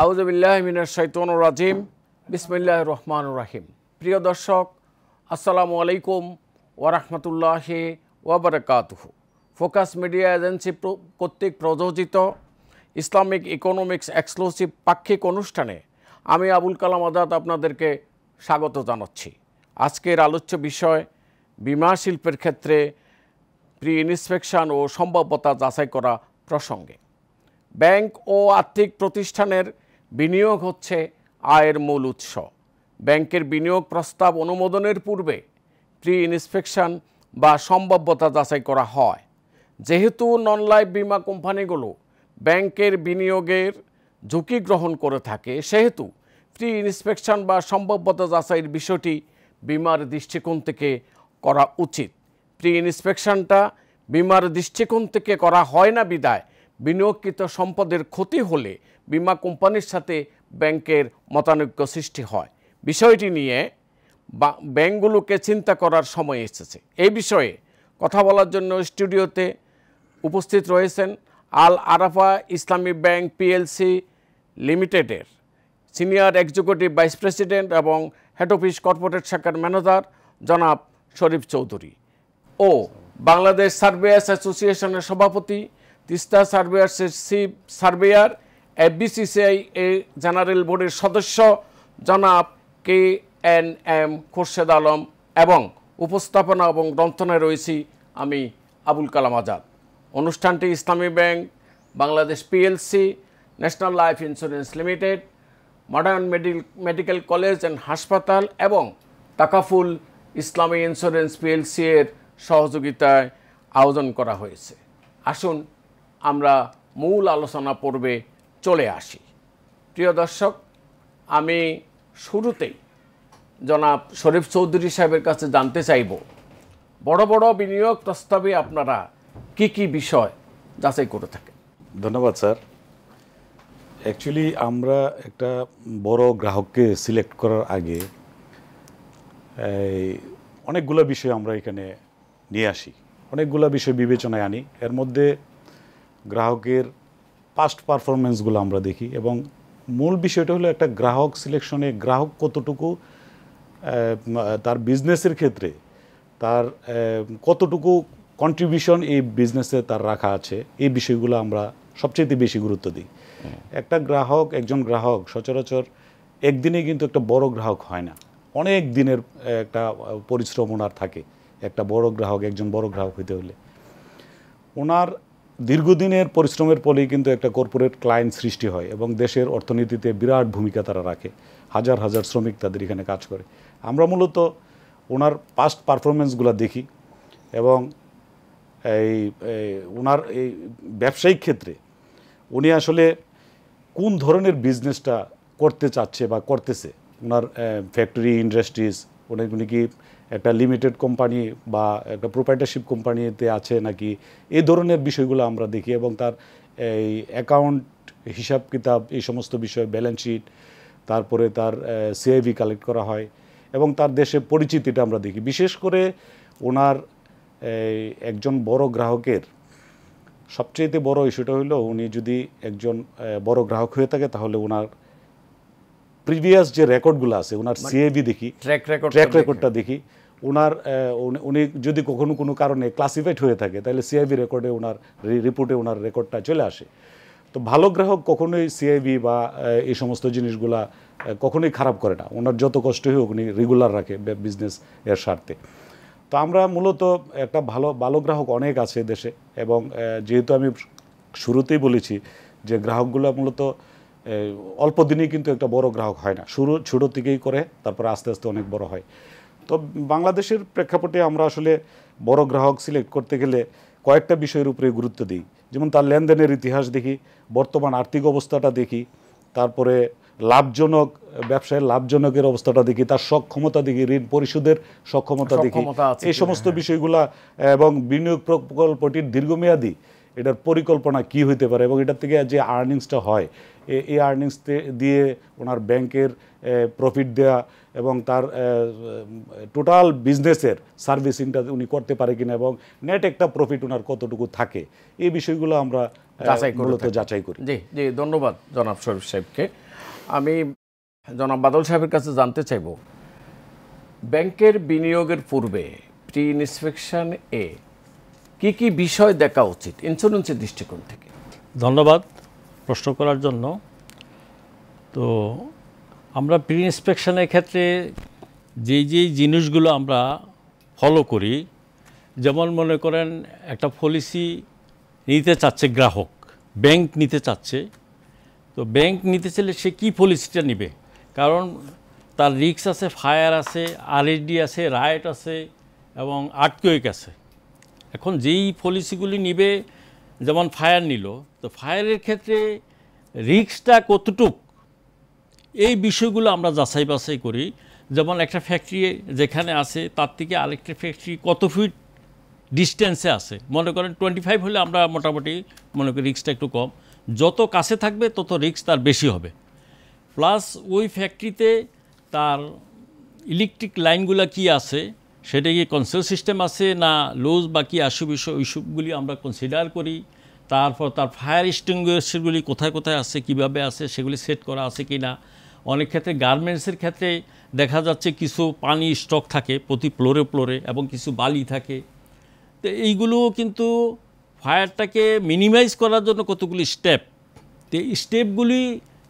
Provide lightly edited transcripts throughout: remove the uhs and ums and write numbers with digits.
আউযুবিল্লাহি মিনাশ শাইতানির রাজিম বিসমিল্লাহির রহমানির রহিম। প্রিয় দর্শক, আসসালামু আলাইকুম ওয়া রাহমাতুল্লাহি ওয়া বারাকাতুহু। ফোকাস মিডিয়া এজেন্সি কর্তৃক প্রযোজিত ইসলামিক ইকোনমিক্স এক্সক্লুসিভ পাক্ষিক অনুষ্ঠানে আমি আবুল কালাম আজাদ আপনাদেরকে স্বাগত জানাচ্ছি। আজকের আলোচ্য বিষয় বীমা শিল্পের ক্ষেত্রে প্রি ইন্সপেকশন ও সম্ভাব্যতা যাচাই করা প্রসঙ্গে। ব্যাংক ও আর্থিক প্রতিষ্ঠানের বিনিয়োগ হচ্ছে আয়ের মূল উৎস। ব্যাংকের বিনিয়োগ প্রস্তাব অনুমোদনের পূর্বে প্রি ইন্সপেকশন বা সম্ভাব্যতা যাচাই করা হয়। যেহেতু নন লাইফ বিমা কোম্পানিগুলো ব্যাংকের বিনিয়োগের ঝুঁকি গ্রহণ করে থাকে, সেহেতু প্রি ইন্সপেকশন বা সম্ভাব্যতা যাচাইয়ের বিষয়টি বিমার দৃষ্টিকোণ থেকে করা উচিত। প্রি ইন্সপেকশনটা বিমার দৃষ্টিকোণ থেকে করা হয় না বিদায় বিনিয়োগকৃত সম্পদের ক্ষতি হলে বিমা কোম্পানির সাথে ব্যাংকের মতানৈক্য সৃষ্টি হয়। বিষয়টি নিয়ে ব্যাংকগুলোকে চিন্তা করার সময় এসেছে। এই বিষয়ে কথা বলার জন্য স্টুডিওতে উপস্থিত রয়েছেন আল আরাফা ইসলামী ব্যাংক পিএলসি লিমিটেডের সিনিয়র এক্সিকিউটিভ ভাইস প্রেসিডেন্ট এবং হেড অফিস কর্পোরেট শাখার ম্যানেজার জনাব শরীফ চৌধুরী ও বাংলাদেশ সার্ভেয়ার্স অ্যাসোসিয়েশনের সভাপতি, তিস্তা সার্ভেয়ার্সের চিফ সার্ভেয়ার, এফবিসিসিআই জেনারেল বোর্ডের সদস্য জনাব KNM খোরশেদ আলম এবং উপস্থাপনা এবং গ্রন্থনায় রয়েছি আমি আবুল কালাম আজাদ। অনুষ্ঠানটি ইসলামী bank, Bangladesh PLC, national life insurance limited, modern medical college and হাসপাতাল এবং তাকাফুল ইসলামী ইন্স্যুরেন্স পিএলসি এর সহযোগিতায় আয়োজন করা হয়েছে। আসুন আমরা মূল আলোচনা পর্বে চলে আসি। প্রিয় দর্শক, আমি শুরুতেই জনাব শরীফ চৌধুরী সাহেবের কাছে জানতে চাইব, বড় বড় বিনিয়োগ প্রস্তাবে আপনারা কি কি বিষয় যাচাই করে থাকেন? ধন্যবাদ স্যার। অ্যাকচুয়ালি আমরা একটা বড় গ্রাহককে সিলেক্ট করার আগে অনেকগুলো বিষয় আমরা এখানে নিয়ে আসি, অনেকগুলো বিষয় বিবেচনায় আনি। এর মধ্যে গ্রাহকের পাস্ট পারফরমেন্সগুলো আমরা দেখি এবং মূল বিষয়টা হলো একটা গ্রাহক সিলেকশনে গ্রাহক কতটুকু তার বিজনেসের ক্ষেত্রে তার কতটুকু কন্ট্রিবিউশন এই বিজনেসে তার রাখা আছে, এই বিষয়গুলো আমরা সবচেয়ে বেশি গুরুত্ব দিই। একটা গ্রাহক, একজন গ্রাহক সচরাচর একদিনে কিন্তু একটা বড় গ্রাহক হয় না, অনেক দিনের একটা পরিশ্রম ওনার থাকে। একটা বড় গ্রাহক, একজন বড় গ্রাহক হইতে হলে ওনার দীর্ঘদিনের পরিশ্রমের ফলেই কিন্তু একটা কর্পোরেট ক্লায়েন্ট সৃষ্টি হয় এবং দেশের অর্থনীতিতে বিরাট ভূমিকা তারা রাখে। হাজার হাজার শ্রমিক তাদের এখানে কাজ করে। আমরা মূলত ওনার পাস্ট পারফরমেন্সগুলো দেখি এবং ওনার এই ব্যবসায়িক ক্ষেত্রে উনি আসলে কোন ধরনের বিজনেসটা করতে চাচ্ছে বা করতেছে। ওনার ফ্যাক্টরি, ইন্ডাস্ট্রিজ, উনি কি একটা লিমিটেড কোম্পানি বা একটা প্রোপ্রাইটারশিপ কোম্পানিতে আছে নাকি, এই ধরনের বিষয়গুলো আমরা দেখি এবং তার এই অ্যাকাউন্ট, হিসাব কিতাব, এই সমস্ত বিষয়, ব্যালেন্স শিট, তারপরে তার সিআইভি কালেক্ট করা হয় এবং তার দেশে পরিচিতিটা আমরা দেখি। বিশেষ করে ওনার একজন বড় গ্রাহকের সবচেয়ে বড় ইস্যুটা হলো উনি যদি একজন বড় গ্রাহক হয়ে থাকে তাহলে ওনার প্রিভিয়াস যে রেকর্ডগুলো আছে, ওনার সিএভি দেখি, ট্র্যাক রেকর্ডটা দেখি। ওনার উনি যদি কখনো কোনো কারণে ক্লাসিফাইড হয়ে থাকে তাহলে সিআইভি রেকর্ডে ওনার রিপোর্টে ওনার রেকর্ডটা চলে আসে। তো ভালো গ্রাহক কখনোই সিআইভি বা এই সমস্ত জিনিসগুলা কখনোই খারাপ করে না, ওনার যত কষ্টই হোক উনি রেগুলার রাখে বিজনেস এর স্বার্থে। তো আমরা মূলত একটা ভালো গ্রাহক অনেক আছে দেশে এবং যেহেতু আমি শুরুতেই বলেছি যে গ্রাহকগুলো মূলত অল্প দিনেই কিন্তু একটা বড় গ্রাহক হয় না, ছোটো থেকেই করে, তারপরে আস্তে আস্তে অনেক বড় হয়। তো বাংলাদেশের প্রেক্ষাপটে আমরা আসলে বড় গ্রাহক সিলেক্ট করতে গেলে কয়েকটা বিষয়ের উপরে গুরুত্ব দিই। যেমন তার লেনদেনের ইতিহাস দেখি, বর্তমান আর্থিক অবস্থাটা দেখি, তারপরে লাভজনক ব্যবসায়ের লাভজনকের অবস্থাটা দেখি, তার সক্ষমতা দেখি, ঋণ পরিশোধের সক্ষমতা দেখি, এই সমস্ত বিষয়গুলা এবং বিনিয়োগ প্রকল্পটির দীর্ঘমেয়াদী এটার পরিকল্পনা কি হইতে পারে এবং এটার থেকে যে আর্নিংসটা হয় এই আর্নিংস দিয়ে ওনার ব্যাংকের প্রফিট দেওয়া এবং তার টোটাল বিজনেসের সার্ভিসিংটা উনি করতে পারে কিনা এবং নেট একটা প্রফিট ওনার কতটুকু থাকে, এই বিষয়গুলো আমরা মূলত যাচাই করি। জি জি, ধন্যবাদ জনাব শরীফ সাহেবকে। আমি জনাব বাদল সাহেবের কাছে জানতে চাইব, ব্যাংকের বিনিয়োগের পূর্বে প্রি ইন্সপেকশন এ কি কি বিষয় দেখা উচিত ইন্স্যুরেন্সের দৃষ্টিকোণ থেকে? ধন্যবাদ প্রশ্ন করার জন্য। তো আমরা প্রি ইন্সপেকশনের ক্ষেত্রে যেই জিনিসগুলো আমরা ফলো করি, যেমন মনে করেন একটা পলিসি নিতে চাচ্ছে গ্রাহক, ব্যাংক নিতে চাচ্ছে, তো ব্যাংক নিতে চাইলে সে কী পলিসিটা নেবে, কারণ তার রিস্ক আছে, ফায়ার আছে, আরএসডি আছে, রাইট আছে এবং আর্থকুয়েক আছে। এখন যেই পলিসিগুলি নিবে, যেমন ফায়ার নিল, তো ফায়ারের ক্ষেত্রে রিস্কটা কতটুক, এই বিষয়গুলো আমরা যাচাই বাছাই করি। যেমন একটা ফ্যাক্টরি যেখানে আছে তার থেকে আরেকটা ফ্যাক্টরি কত ফিট ডিস্টেন্সে আছে, মনে করেন 25 হলে আমরা মোটামুটি মনে করি রিস্কটা একটু কম, যত কাছে থাকবে তত রিস্ক তার বেশি হবে। প্লাস ওই ফ্যাক্টরিতে তার ইলেকট্রিক লাইনগুলো কি আছে, সেটা কি কনসেল সিস্টেম আছে না লুজ বা কি আসু বিষয়, ওইসবগুলি আমরা কনসিডার করি। তারপর তার ফায়ার এক্সটিংগুইশারগুলি কোথায় কোথায় আছে, কিভাবে আছে, সেগুলি সেট করা আছে কি না। অনেক ক্ষেত্রে গার্মেন্টসের ক্ষেত্রে দেখা যাচ্ছে কিছু পানি স্টক থাকে প্রতি ফ্লোরে এবং কিছু বালি থাকে। তো এইগুলো কিন্তু ফায়ারটাকে মিনিমাইজ করার জন্য কতগুলি স্টেপ, তো এই স্টেপগুলি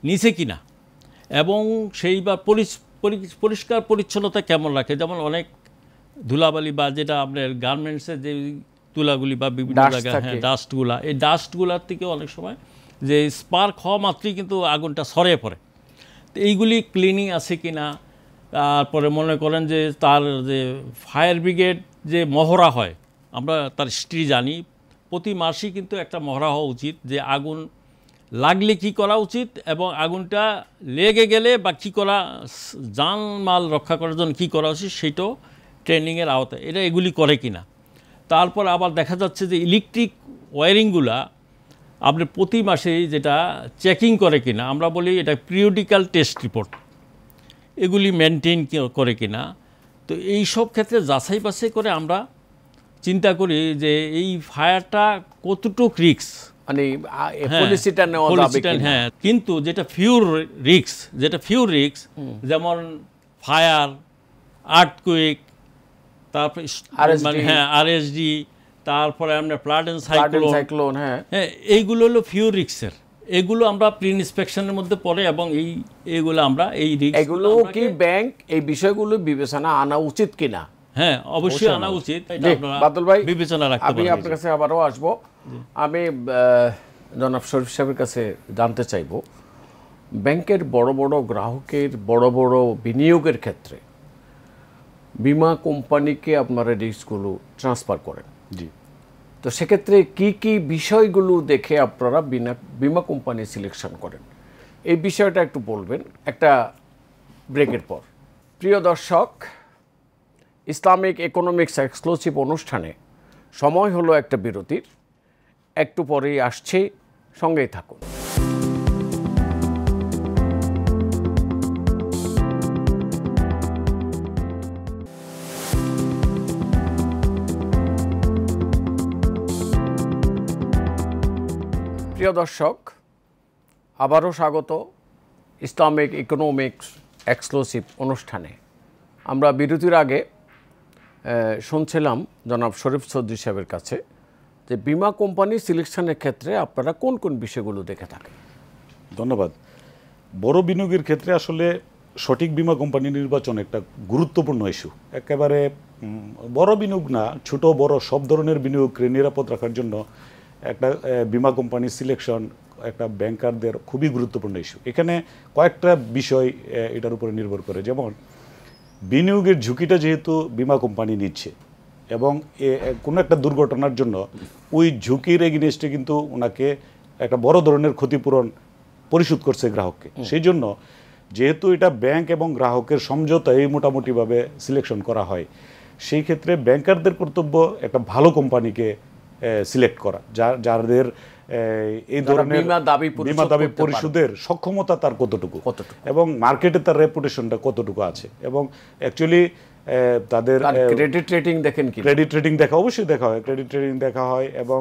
নিচে কিনা এবং সেই বা পরিষ্কার পরিচ্ছন্নতা কেমন রাখে। যেমন অনেক ধুলাবালি বা যেটা আপনার গার্মেন্টসের যে তুলাগুলি বা বিভিন্ন জায়গায়, হ্যাঁ, ডাস্টগুলা, এই ডাস্টগুলার থেকে অনেক সময় যে স্পার্ক হওয়া মাত্রই কিন্তু আগুনটা ছড়িয়ে পড়ে। তো এইগুলি ক্লিনিং আছে কি না। তারপরে মনে করেন যে তার যে ফায়ার ব্রিগেড যে মহড়া হয়, আমরা তার হিস্ট্রি জানি, প্রতি মাসেই কিন্তু একটা মহড়া হওয়া উচিত, যে আগুন লাগলে কি করা উচিত এবং আগুনটা লেগে গেলে বা কী করা, জানমাল রক্ষা করার জন্য কী করা উচিত, সেইটাও ট্রেনিংয়ের আওতায় এটা এগুলি করে কিনা। তারপর আবার দেখা যাচ্ছে যে ইলেকট্রিক ওয়্যারিংগুলা আপনি প্রতি মাসে যেটা চেকিং করে কিনা, আমরা বলি এটা পিরিয়ডিক্যাল টেস্ট রিপোর্ট, এগুলি মেনটেন করে কিনা। তো এই সব ক্ষেত্রে যাচাই বাছাই করে আমরা চিন্তা করি যে এই ফায়ারটা কতটুক রিস্ক, মানে পলিসিটা নেওয়া যাবে কিনা। হ্যাঁ, কিন্তু যেটা ফিউর রিস্ক, যেমন ফায়ার, আর্থকুয়েক, তারপর হ্যাঁ আরএসডি, তারপরে আমরা ফ্লাড এন্ড সাইক্লোন, হ্যাঁ, এইগুলো হলো ফিউর রিস্কের। এগুলো আমরা প্রি ইন্সপেকশনের মধ্যে পড়ে এবং এইগুলো আমরা এই রিস্ক, এগুলো কি ব্যাংক এই বিষয়গুলো বিবেচনা আনা উচিত কিনা? হ্যাঁ, অবশ্যই আনা উচিত। বাদল ভাই, বিবেচনা রাখতে আমি আপনার কাছে আবারও আসবো। আমি জনাব শরীফ সাহেবের কাছে জানতে চাইব, ব্যাংকের বড় বড় গ্রাহকের বড় বড় বিনিয়োগের ক্ষেত্রে বিমা কোম্পানিকে আপনারা রিস্কগুলো ট্রান্সফার করেন। জি। তো সেক্ষেত্রে কি কি বিষয়গুলো দেখে আপনারা বিমা কোম্পানি সিলেকশন করেন, এই বিষয়টা একটু বলবেন একটা ব্রেকের পর। প্রিয় দর্শক, ইসলামিক ইকোনমিক্স এক্সক্লুসিভ অনুষ্ঠানে সময় হলো একটা বিরতির, একটু পরেই আসছে, সঙ্গেই থাকুন। প্রিয় দর্শক, আবারও স্বাগত ইসলামিক ইকোনমিক্স এক্সক্লুসিভ অনুষ্ঠানে। আমরা বিরতির আগে শুনছিলাম জনাব শরীফ চৌধুরী সাহেবের কাছে যে বিমা কোম্পানি সিলেকশনের ক্ষেত্রে আপনারা কোন কোন বিষয়গুলো দেখে থাকেন। ধন্যবাদ। বড় বিনিয়োগের ক্ষেত্রে আসলে সঠিক বিমা কোম্পানি নির্বাচন একটা গুরুত্বপূর্ণ ইস্যু। একেবারে বড় বিনিয়োগ না, ছোট বড় সব ধরনের বিনিয়োগকে নিরাপদ রাখার জন্য একটা বিমা কোম্পানি সিলেকশন একটা ব্যাংকারদের খুবই গুরুত্বপূর্ণ ইস্যু। এখানে কয়েকটা বিষয় এটার উপরে নির্ভর করে। যেমন বিনিয়োগের ঝুঁকিটা যেহেতু বিমা কোম্পানি নিচ্ছে এবং কোনো একটা দুর্ঘটনার জন্য ওই ঝুঁকির এগেইনস্টে কিন্তু ওনাকে একটা বড় ধরনের ক্ষতিপূরণ পরিশোধ করছে গ্রাহককে। সেই জন্য যেহেতু এটা ব্যাংক এবং গ্রাহকের সমঝোতায় মোটামুটিভাবে সিলেকশন করা হয়, সেই ক্ষেত্রে ব্যাংকারদের কর্তব্য একটা ভালো কোম্পানিকে সিলেক্ট করা, যাদের এই ধরনের বিমা দাবি পরিশোধের সক্ষমতা তার কতটুকু এবং মার্কেটে তার রেপুটেশনটা কতটুকু আছে এবং অ্যাকচুয়ালি তাদের ক্রেডিট রেটিং দেখেন কি? ক্রেডিট রেটিং দেখা অবশ্যই দেখা হয়, ক্রেডিট রেটিং দেখা হয় এবং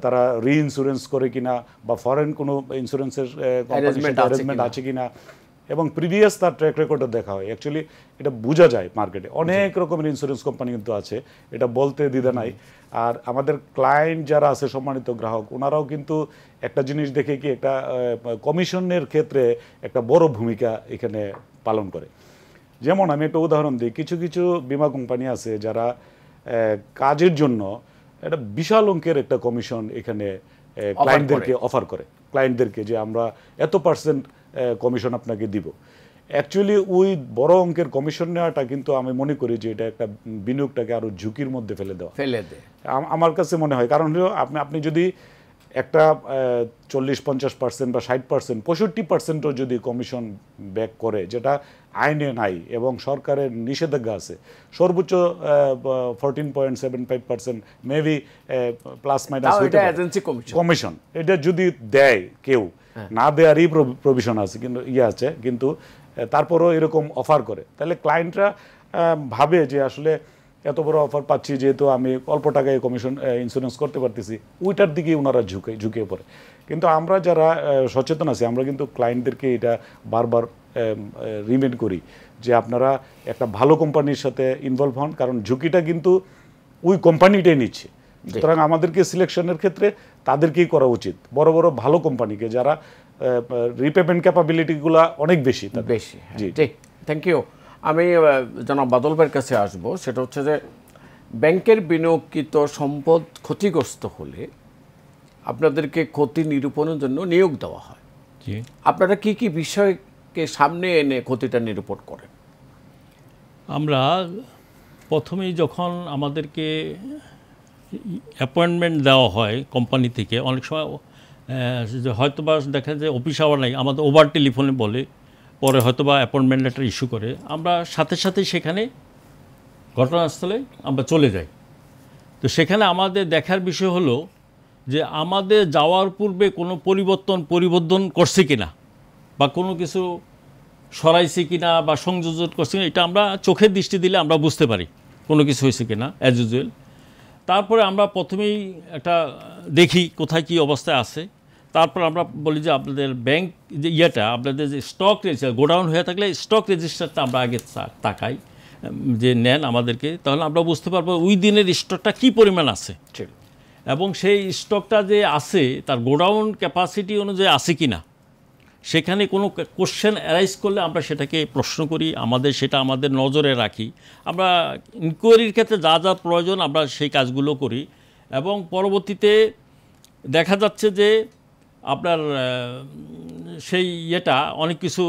তারা রি ইন্স্যুরেন্স করে কিনা বা ফরেন কোনো ইন্স্যুরেন্সের অ্যারেঞ্জমেন্ট আছে কিনা, এবং প্রিভিয়াস তার ট্র্যাক রেকর্ডও দেখা হয়। অ্যাকচুয়ালি এটা বোঝা যায় মার্কেটে অনেক রকমের ইন্স্যুরেন্স কোম্পানি কিন্তু আছে, এটা বলতে দ্বিধা নাই। আর আমাদের ক্লায়েন্ট যারা আছে সম্মানিত গ্রাহক, ওনারাও কিন্তু একটা জিনিস দেখে কি একটা কমিশনের ক্ষেত্রে একটা বড় ভূমিকা এখানে পালন করে। যেমন আমি একটা উদাহরণ দিই, কিছু কিছু বিমা কোম্পানি আছে যারা কাজের জন্য একটা বিশাল অঙ্কের একটা কমিশন এখানে ক্লায়েন্টদেরকে অফার করে, ক্লায়েন্টদেরকে যে আমরা এত % কমিশন আপনাকে দিব। অ্যাকচুয়ালি ওই বড় অঙ্কের কমিশন নেওয়াটা কিন্তু আমি মনে করি যে এটা একটা বিনিয়োগটাকে আরো ঝুঁকির মধ্যে ফেলে দেয়। আমার কাছে মনে হয়, কারণ হলো আপনি যদি একটা 40-50% বা 60% 65%ও যদি কমিশন ব্যাক করে, যেটা আইনে নাই এবং সরকারের নিষেধাজ্ঞা আছে, সর্বোচ্চ 14.75% মেবি প্লাস মাইনাস কমিশন, এটা যদি দেয় কেউ, না দেওয়ারই প্রভিশন আছে কিন্তু আছে, কিন্তু তারপরও এরকম অফার করে, তাহলে ক্লায়েন্টরা ভাবে যে আসলে এত বড় অফার পাচ্ছি, যেহেতু আমি অল্প টাকায় কমিশন ইন্স্যুরেন্স করতে পারতেছি, ওইটার দিকেই ওনারা ঝুঁকে পড়ে। কিন্তু আমরা যারা সচেতন আছি, আমরা কিন্তু ক্লায়েন্টদেরকে এটা বারবার রিমাইন্ড করি যে আপনারা একটা ভালো কোম্পানির সাথে ইনভলভ হন, কারণ ঝুঁকিটা কিন্তু ওই কোম্পানিটাই নিচ্ছে। সুতরাং আমাদেরকে সিলেকশনের ক্ষেত্রে তাদেরকেই করা উচিত, বড় বড় ভালো কোম্পানিকে, যারা রিপেমেন্ট ক্যাপাবিলিটিগুলো অনেক বেশি। জি, থ্যাংক ইউ। আমি জনাব বাদল ভাইয়ের কাছে আসব। সেটা হচ্ছে যে ব্যাংকের বিনিয়োগকৃত সম্পদ ক্ষতিগ্রস্ত হলে আপনাদেরকে ক্ষতি নিরূপণের জন্য নিয়োগ দেওয়া হয়। আপনারা কি কি বিষয়কে সামনে এনে ক্ষতিটা নিরূপণ করেন? আমরা প্রথমেই যখন আমাদেরকে অ্যাপয়েন্টমেন্ট দেওয়া হয় কোম্পানি থেকে, অনেক সময় হয়তোবা দেখা যায় অফিস আওয়ার নাই, আমাদের ওভার টেলিফোনে বলে, পরে হয়তোবা অ্যাপয়েন্টমেন্ট লেটার ইস্যু করে, আমরা সাথে সাথে সেখানে ঘটনাস্থলে আমরা চলে যাই। তো সেখানে আমাদের দেখার বিষয় হলো যে আমাদের যাওয়ার পূর্বে কোনো পরিবর্তন করছে কিনা, বা কোনো কিছু সরাইছে কিনা বা সংযোজন করছে কিনা, এটা আমরা চোখের দৃষ্টি দিলে আমরা বুঝতে পারি কোনো কিছু হয়েছে কিনা অ্যাজ ইউজুয়াল। তারপরে আমরা প্রথমেই একটা দেখি কোথায় কি অবস্থায় আছে। তারপর আমরা বলি যে আপনাদের ব্যাংক যে আপনাদের যে স্টক রেজিস্টার, গোডাউন হয়ে থাকলে স্টক রেজিস্টারটা আমরা আগে তাকাই যে নেন আমাদেরকে, তাহলে আমরা বুঝতে পারবো ওই দিনের স্টকটা কী পরিমাণ আছে, এবং সেই স্টকটা যে আছে তার গোডাউন ক্যাপাসিটি অনুযায়ী আছে কি না। সেখানে কোনো কোশ্চেন অ্যারাইজ করলে আমরা সেটাকে প্রশ্ন করি, সেটা আমাদের নজরে রাখি। আমরা ইনকোয়ারির ক্ষেত্রে যা যা প্রয়োজন আমরা সেই কাজগুলো করি, এবং পরবর্তীতে দেখা যাচ্ছে যে আপনার সেই অনেক কিছু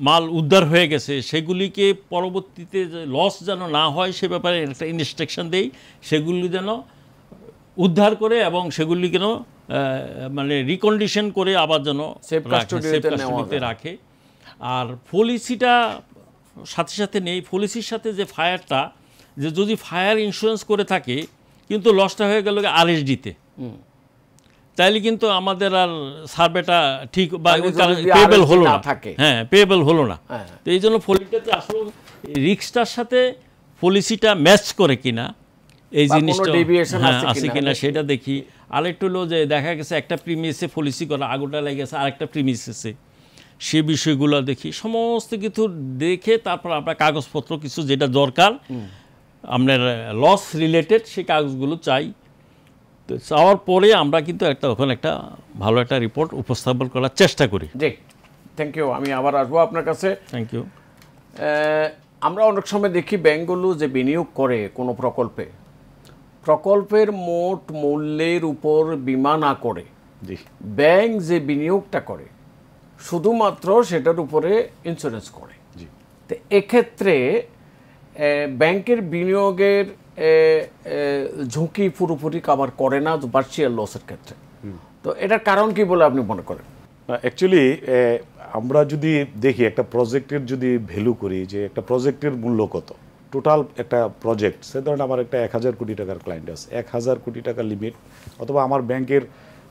মাল উদ্ধার হয়ে গেছে, সেগুলিকে পরবর্তীতে লস যেন না হয় সে ব্যাপারে একটা ইনস্ট্রাকশন দেই, সেগুলি যেন উদ্ধার করে এবং সেগুলি যেন মানে রিকন্ডিশন করে আবার যেন সেফ কাস্টডিতে রাখে। আর পলিসিটা সাথে সাথে নেই, পলিসির সাথে যে ফায়ারটা, যে যদি ফায়ার ইন্স্যুরেন্স করে থাকে কিন্তু লসটা হয়ে গেল আরএসডিতে, তাইলে কিন্তু আমাদের আর সার্ভেটা ঠিক বা পেয়েবল হলো না, পেয়েবল হলো না। তো এই জন্য পলিসিটাতে আসলে রিস্কটার সাথে পলিসিটা ম্যাচ করে কিনা, এই জিনিসটা আছে কিনা সেটা দেখি। আরেকটু হলো যে দেখা গেছে একটা প্রিমিসে পলিসি করা, আগোটা লেগে গেছে আরেকটা প্রিমিসে, সে বিষয়গুলো দেখি। সমস্ত কিছু দেখে তারপর আমরা কাগজপত্র কিছু যেটা দরকার আপনার লস রিলেটেড সেই কাগজগুলো চাই। তো চাওয়ার পরে আমরা কিন্তু ওখানে একটা ভালো একটা রিপোর্ট উপস্থাপন করার চেষ্টা করি। জি, থ্যাংক ইউ। আমি আবার আসবো আপনার কাছে। Thank you. আমরা অনেক সময় দেখি ব্যাংকগুলো যে বিনিয়োগ করে কোনো প্রকল্পের মোট মূল্যের উপর বীমা না করে ব্যাংক যে বিনিয়োগটা করে শুধুমাত্র সেটার উপরে ইন্স্যুরেন্স করে। তো এক্ষেত্রে ব্যাংকের বিনিয়োগের ঝুঁকি পুরোপুরি কভার করে না পার্সিয়াল লসের ক্ষেত্রে। তো এটার কারণ কি বলে আপনি মনে করেন? অ্যাকচুয়ালি আমরা যদি দেখি একটা প্রজেক্টের যদি ভ্যালু করি, যে একটা প্রজেক্টের মূল্য কত, টোটাল একটা প্রজেক্ট, সে ধরেন আমার একটা 1000 কোটি টাকার ক্লায়েন্ট আছে, 1000 কোটি টাকা লিমিট, অথবা আমার ব্যাংকের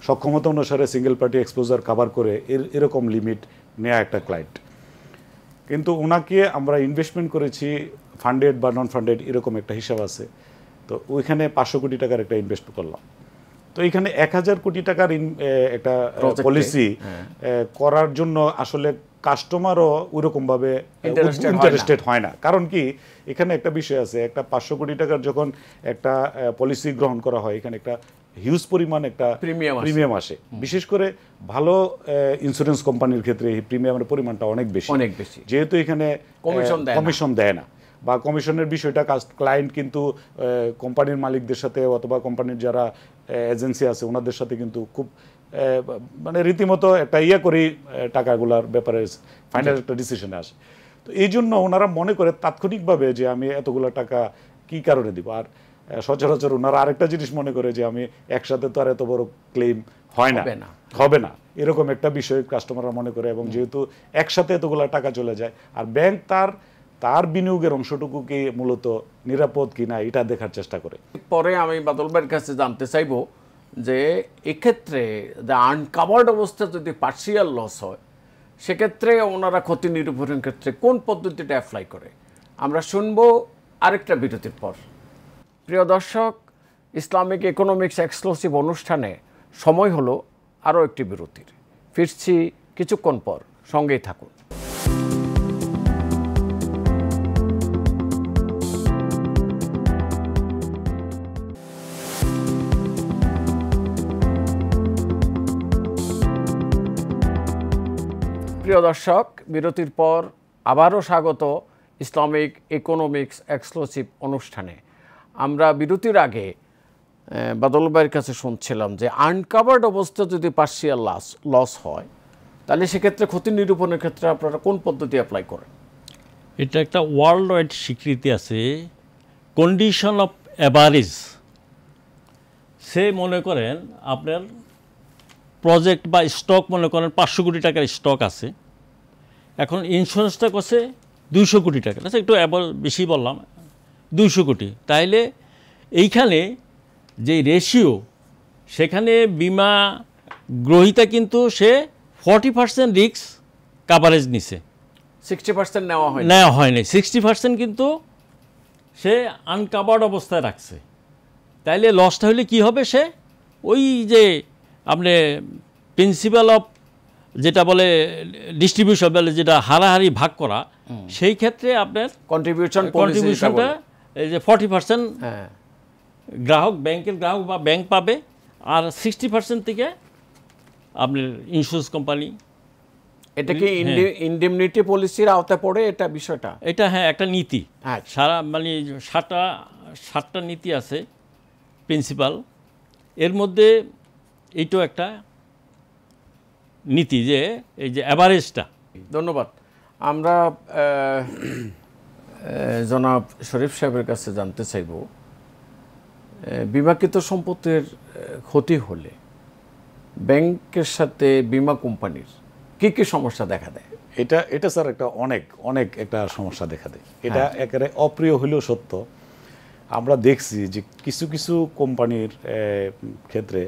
সক্ষমতা অনুসারে সিঙ্গেল পার্টি এক্সপোজার কভার করে এরকম লিমিট নেওয়া একটা ক্লায়েন্ট। কিন্তু ওনাকে আমরা ইনভেস্টমেন্ট করেছি ফান্ডেড বা নন ফান্ডেড এরকম একটা হিসাব আছে, তো ওইখানে 500 কোটি টাকার একটা ইনভেস্ট করলাম। তো এখানে 1000 কোটি টাকার একটা পলিসি করার জন্য আসলে কাস্টমারও ওইরকমভাবে ইন্টারেস্টেড হয় না। কারণ কি এখানে একটা বিষয় আছে, একটা 500 কোটি টাকার যখন একটা পলিসি গ্রহণ করা হয়, এখানে একটা হিউজ পরিমাণ একটা প্রিমিয়াম আসে। বিশেষ করে ভালো ইন্স্যুরেন্স কোম্পানির ক্ষেত্রে এই প্রিমিয়ামের পরিমাণটা অনেক বেশি, যেহেতু এখানে কমিশন দেয় না বা কমিশনের বিষয়টা ক্লায়েন্ট কিন্তু কোম্পানির মালিকদের সাথে অথবা কোম্পানির যারা এজেন্সি আছে ওনাদের সাথে কিন্তু খুব মানে রীতিমতো একটা করেই টাকাগুলার ব্যাপারে ফাইনাল একটা ডিসিশনে আসে। তো এই জন্য ওনারা মনে করে তাৎক্ষণিকভাবে যে আমি এতগুলো টাকা কি কারণে দিব। আর সচরাচর ওনারা আরেকটা জিনিস মনে করে যে আমি একসাথে তো আর এত বড় ক্লেম হয় না, হবে না, এরকম একটা বিষয় কাস্টমাররা মনে করে। এবং যেহেতু একসাথে এতগুলো টাকা চলে যায়, আর ব্যাংক তার বিনিয়োগের অংশটুকু কি মূলত নিরাপদ কিনা এটা দেখার চেষ্টা করে। পরে আমি বাদল ভাইয়ের কাছে জানতে চাইবো যে এক্ষেত্রে আনকাভার্ড অবস্থা যদি পার্সিয়াল লস হয় সেক্ষেত্রে ওনারা ক্ষতি নিরূপণের ক্ষেত্রে কোন পদ্ধতিটা অ্যাপ্লাই করে, আমরা শুনবো আরেকটা বিরতির পর। প্রিয় দর্শক, ইসলামিক ইকোনমিক্স এক্সক্লুসিভ অনুষ্ঠানে সময় হলো আরও একটি বিরতির। ফিরছি কিছুক্ষণ পর, সঙ্গেই থাকুন। প্রিয় দর্শক, বিরতির পর আবারও স্বাগত ইসলামিক ইকোনমিক্স এক্সক্লুসিভ অনুষ্ঠানে। আমরা বিরতির আগে বাদল ভাইয়ের কাছে শুনছিলাম যে আনকাভার্ড অবস্থা যদি পার্সিয়াল লস হয় তাহলে সেক্ষেত্রে ক্ষতি নিরূপণের ক্ষেত্রে আপনারা কোন পদ্ধতি অ্যাপ্লাই করেন? এটা একটা ওয়ার্ল্ড ওয়াইড স্বীকৃতি আছে, কন্ডিশন অফ অ্যাভারেজ। সে মনে করেন আপনার প্রজেক্ট বা স্টক মনে করেন 500 কোটি টাকার স্টক আছে, এখন ইন্স্যুরেন্সটা করছে 200 কোটি টাকা, আচ্ছা একটু বেশি বললাম 200 কোটি, তাইলে এইখানে যে রেশিও সেখানে বিমা গ্রহীতা কিন্তু সে 40% রিস্ক কাভারেজ নিছে, 60% নেওয়া হয়নি, 60% কিন্তু সে আনকাভার্ড অবস্থায় রাখছে। তাইলে লসটা হলে কি হবে, সে ওই যে আপনি প্রিন্সিপাল অফ যেটা বলে ডিস্ট্রিবিউশন বলে যেটা হারাহারি ভাগ করা, সেই ক্ষেত্রে আপনার কন্ট্রিবিউশনটা এই যে 40% গ্রাহক ব্যাংকের গ্রাহক বা ব্যাংক পাবে, আর 60% থেকে আপনার ইন্স্যুরেন্স কোম্পানি। এটা কি ইনডেমনিটি পলিসির আওতায় পড়ে এটা বিষয়টা? এটা হ্যাঁ একটা নীতি, সারা মানে 7টা নীতি আছে প্রিন্সিপাল, এর মধ্যে এইটাও একটা নীতি যে এই যে অ্যাভারেজটা। ধন্যবাদ। আমরা জনাব শরীফ সাহেবের কাছে জানতে চাইব, বিমাকৃত সম্পত্তির ক্ষতি হলে ব্যাংকের সাথে বিমা কোম্পানির কি কি সমস্যা দেখা দেয়? এটা স্যার একটা অনেক একটা সমস্যা দেখা দেয়। এটা একেবারে অপ্রিয় হলেও সত্য। আমরা দেখছি যে কিছু কিছু কোম্পানির ক্ষেত্রে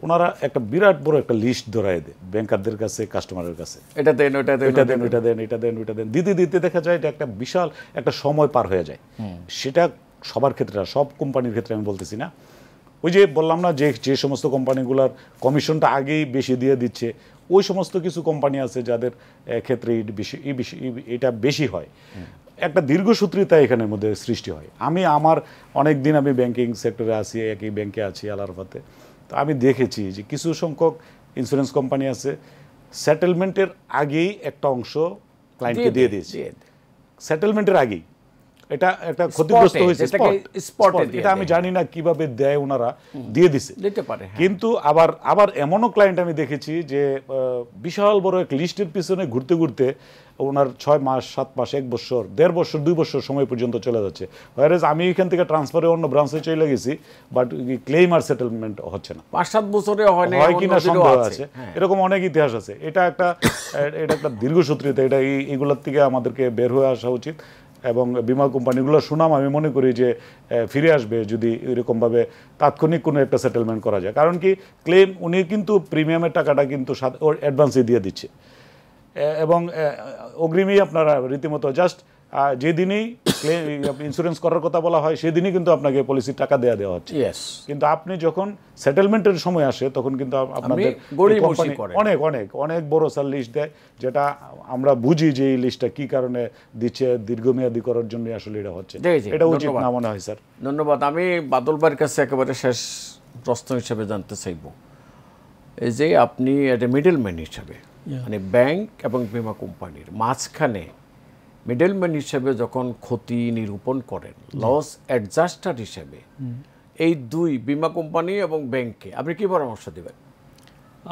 ওনারা একটা বিরাট বড় একটা লিস্ট ধরায় দেয় ব্যাংকারদের কাছে, কাস্টমারের কাছে, এটা দেন ওইটা দেন এটা দেন এটা দেন ওইটা দেন, দিতে দেখা যায় এটা একটা বিশাল একটা সময় পার হয়ে যায়। সেটা সবার ক্ষেত্রে না, সব কোম্পানির ক্ষেত্রে আমি বলতেছি না। ওই যে বললাম না যে সমস্ত কোম্পানিগুলোর কমিশনটা আগেই বেশি দিয়ে দিচ্ছে, ওই সমস্ত কিছু কোম্পানি আছে যাদের ক্ষেত্রে এটা বেশি হয়। একটা দীর্ঘসূত্রিতা এখানের মধ্যে সৃষ্টি হয়। আমার অনেক দিন আমি ব্যাংকিং সেক্টরে আছি, একই ব্যাংকে আছি আলারফাতে। তো আমি দেখেছি যে কিছু সংখ্যক ইন্স্যুরেন্স কোম্পানি আছে সেটেলমেন্টের আগেই একটা অংশ ক্লায়েন্টকে দিয়ে দিয়েছে, সেটেলমেন্টের আগেই। এটা একটা ক্ষতিগ্রস্ত হয়েছে এটা আমি জানি না কিভাবে দেয়, ওনারা দিয়ে দিছে দিতে পারে। কিন্তু আবার এমনও ক্লায়েন্ট আমি দেখেছি যে বিশাল বড় এক লিস্টের পিছনে ঘুরতে ঘুরতে ওনার 6 মাস 7 মাস 1 বছর 1.5 বছর 2 বছর সময় পর্যন্ত চলে যাচ্ছে। হোয়ারেজ আমি এখান থেকে ট্রান্সফারে অন্য ব্রাঞ্চে চলে গেছি, বাট ক্লেম আর সেটেলমেন্ট হচ্ছে না। 5-7 বছরে হয় কিনা সন্দেহ আছে, এরকম অনেক ইতিহাস আছে। এটা একটা দীর্ঘসূত্রিতা। এইগুলোর থেকে আমাদেরকে বের হয়ে আসা উচিত এবং বিমা কোম্পানিগুলোর সুনাম আমি মনে করি যে ফিরে আসবে যদি এরকমভাবে তাৎক্ষণিক কোনো একটা সেটেলমেন্ট করা যায়। কারণ কি ক্লেম উনি কিন্তু প্রিমিয়ামের টাকাটা কিন্তু অ্যাডভান্সে দিয়ে দিচ্ছে এবং অগ্রিমেই আপনারা রীতিমতো জাস্ট যেদিনই ইন্স্যুরেন্স করার কথা বলা হয় সেদিনই কিন্তু আপনাকে পলিসির টাকা দেওয়া হচ্ছে। ইয়েস, কিন্তু আপনি যখন সেটেলমেন্টের সময় আসে তখন কিন্তু আপনাদের কোম্পানি অনেক অনেক অনেক বড় স্যার লিস্ট দেয়, যেটা আমরা বুঝি যে এই লিস্টটা কি কারণে দিচ্ছে, দীর্ঘমেয়াদী করার জন্য আসলে এটা হচ্ছে। এটা উচিত না মনে হয় স্যার। ধন্যবাদ। আমি বাদল ভাইয়ের কাছে একেবারে শেষ প্রশ্ন হিসেবে জানতে চাইব, এই যে আপনি একটা মিডলম্যান হিসেবে, মানে ব্যাংক এবং বীমা কোম্পানির মাঝখানে মিডলম্যান হিসেবে যখন ক্ষতি নিরূপণ করেন, লস অ্যাডজাস্টার হিসেবে, এই দুই বীমা কোম্পানি এবং ব্যাংকে আপনি কি পরামর্শ দেবেন?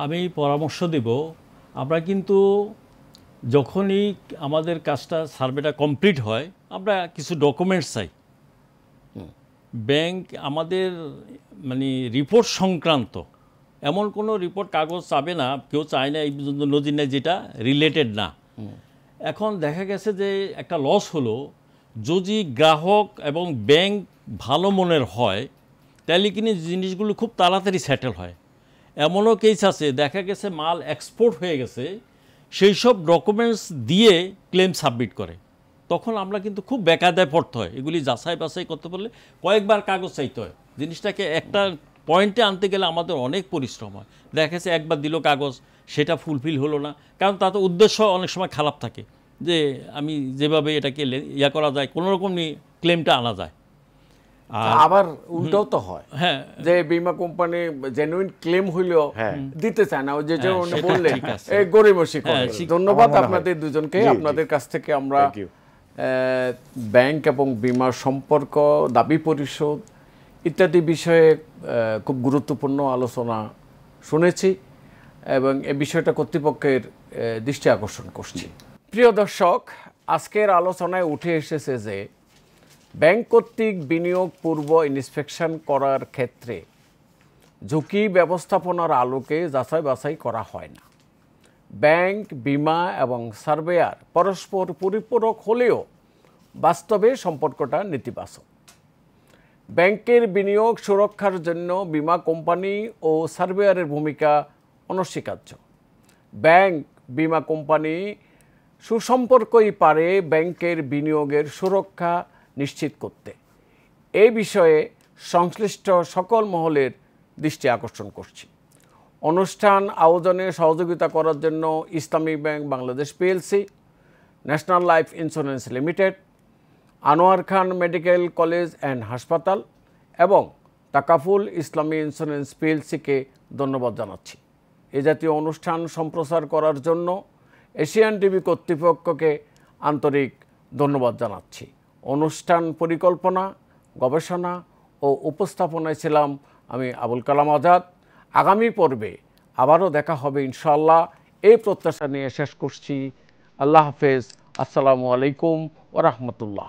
আমি পরামর্শ দেব, আমরা কিন্তু যখনই আমাদের কাজটা সার্ভেটা কমপ্লিট হয় আমরা কিছু ডকুমেন্টস চাই। ব্যাংক আমাদের মানে রিপোর্ট সংক্রান্ত এমন কোনো রিপোর্ট কাগজ চাবে না, কেউ চায় না এই পর্যন্ত নজির নেই যেটা রিলেটেড না। এখন দেখা গেছে যে একটা লস হলো, যদি গ্রাহক এবং ব্যাংক ভালো মনের হয় তাহলে কিন্তু জিনিসগুলো খুব তাড়াতাড়ি সেটেল হয়। এমনও কেস আছে দেখা গেছে মাল এক্সপোর্ট হয়ে গেছে, সেই সব ডকুমেন্টস দিয়ে ক্লেম সাবমিট করে, তখন আমরা কিন্তু খুব বেকায়দায় পড়তে হয়। এগুলি যাচাই বাছাই করতে পারলে কয়েকবার কাগজ চাইতে হয়। জিনিসটাকে একটা পয়েন্টে আনতে গেলে আমাদের অনেক পরিশ্রম হয়। দেখা গেছে একবার দিল কাগজ, সেটা ফুলফিল হলো না, কারণ তাতে উদ্দেশ্য অনেক সময় খারাপ থাকে যে আমি যেভাবে এটাকে ইয়া করা যায় কোনোরকম ক্লেমটা আনা যায়। আবার উল্টাও তো হয়, হ্যাঁ, যে বীমা কোম্পানি জেনুইন ক্লেম হইলেও দিতে চায় না, ওই যে বললেন এই গরিমসি করে। ধন্যবাদ আপনাদের দুজনকে। আপনাদের কাছ থেকে আমরা ব্যাংক এবং বীমার সম্পর্ক, দাবি পরিশোধ ইত্যাদি বিষয়ে খুব গুরুত্বপূর্ণ আলোচনা শুনেছি এবং এই বিষয়টা কর্তৃপক্ষের দৃষ্টি আকর্ষণ করছি। প্রিয় দর্শক, আজকের আলোচনায় উঠে এসেছে যে ব্যাংক কর্তৃক বিনিয়োগ পূর্ব ইন্সপেকশন করার ক্ষেত্রে ঝুঁকি ব্যবস্থাপনার আলোকে যাচাই বাছাই করা হয় না। ব্যাংক, বীমা এবং সার্ভেয়ার পরস্পর পরিপূরক হলেও বাস্তবে সম্পর্কটা নেতিবাচক। ব্যাংকের বিনিয়োগ সুরক্ষার জন্য বীমা কোম্পানি ও সার্ভেয়ারের ভূমিকা অনস্বীকার্য। ব্যাংক, বীমা কোম্পানি সুসম্পর্কই পারে ব্যাংকের বিনিয়োগের সুরক্ষা নিশ্চিত করতে। এই বিষয়ে সংশ্লিষ্ট সকল মহলের দৃষ্টি আকর্ষণ করছি। অনুষ্ঠান আয়োজনে সহযোগিতা করার জন্য ইসলামী bank Bangladesh PLC, national life insurance limited, Anwar Khan medical college and হাসপাতাল এবং তাকাফুল ইসলামী ইন্স্যুরেন্স পিএলসিকে ধন্যবাদ জানাচ্ছি। এ জাতীয় অনুষ্ঠান সম্প্রচার করার জন্য এশিয়ান টিভি কর্তৃপক্ষকে আন্তরিক ধন্যবাদ জানাচ্ছি। অনুষ্ঠান পরিকল্পনা, গবেষণা ও উপস্থাপনায় ছিলাম আমি আবুল কালাম আজাদ। আগামী পর্বে আবারও দেখা হবে ইনশাআল্লাহ, এই প্রত্যাশা নিয়ে শেষ করছি। আল্লাহ হাফেজ। আসসালামু আলাইকুম ওয়া রাহমাতুল্লাহ।